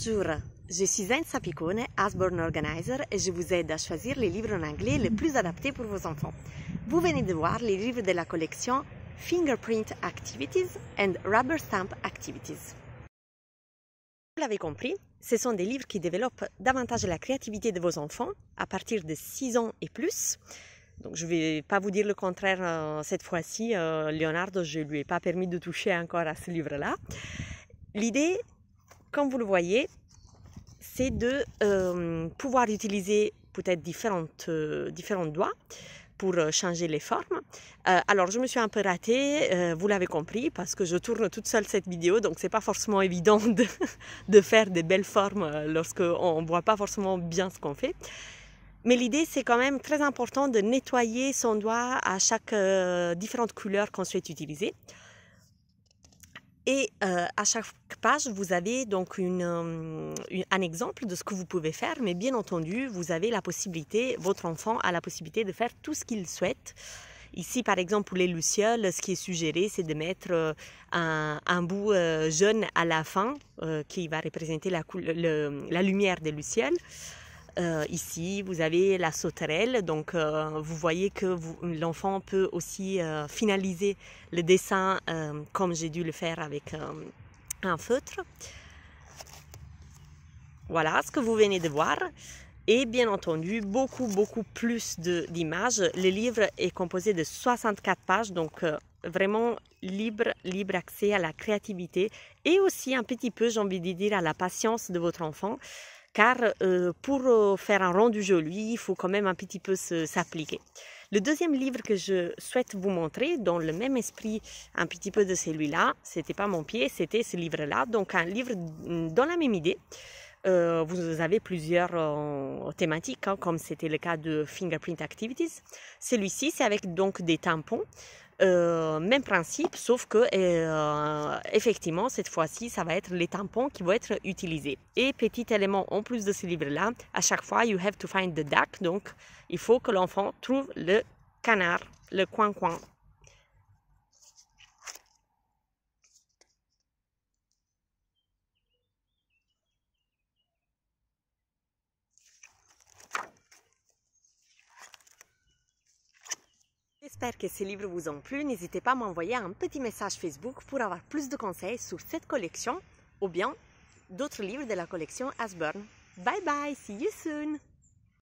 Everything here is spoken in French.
Bonjour, je suis Anne Sapicone, Usborne Organizer et je vous aide à choisir les livres en anglais les plus adaptés pour vos enfants. Vous venez de voir les livres de la collection Fingerprint Activities and Rubber Stamp Activities. Vous l'avez compris, ce sont des livres qui développent davantage la créativité de vos enfants à partir de 6 ans et plus. Donc je ne vais pas vous dire le contraire cette fois-ci. Leonardo, je ne lui ai pas permis de toucher encore à ce livre-là. L'idée, comme vous le voyez, c'est de pouvoir utiliser peut-être différents doigts pour changer les formes. Alors, je me suis un peu ratée, vous l'avez compris, parce que je tourne toute seule cette vidéo, donc c'est pas forcément évident de faire des belles formes lorsqu'on ne voit pas forcément bien ce qu'on fait. Mais l'idée, c'est quand même très important de nettoyer son doigt à chaque différente couleur qu'on souhaite utiliser. Et à chaque page, vous avez donc un exemple de ce que vous pouvez faire, mais bien entendu, vous avez la possibilité, votre enfant a la possibilité de faire tout ce qu'il souhaite. Ici, par exemple, pour les lucioles, ce qui est suggéré, c'est de mettre un bout jaune à la fin, qui va représenter la lumière des lucioles. Ici, vous avez la sauterelle, donc vous voyez que l'enfant peut aussi finaliser le dessin comme j'ai dû le faire avec un feutre. Voilà ce que vous venez de voir. Et bien entendu, beaucoup plus d'images. Le livre est composé de 64 pages, donc vraiment libre accès à la créativité et aussi un petit peu, j'ai envie de dire, à la patience de votre enfant. Car pour faire un rendu joli, il faut quand même un petit peu s'appliquer. Le deuxième livre que je souhaite vous montrer, dans le même esprit un petit peu de celui-là, c'était pas mon pied, c'était ce livre-là, donc un livre dans la même idée. Vous avez plusieurs thématiques, hein, comme c'était le cas de Fingerprint Activities. Celui-ci, c'est avec donc des tampons. Même principe, sauf que effectivement, cette fois-ci, ça va être les tampons qui vont être utilisés. Et petit élément en plus de ce livre-là, à chaque fois, you have to find the duck. Donc, il faut que l'enfant trouve le canard, le coin-coin. J'espère que ces livres vous ont plu. N'hésitez pas à m'envoyer un petit message Facebook pour avoir plus de conseils sur cette collection ou bien d'autres livres de la collection Usborne. Bye bye, see you soon!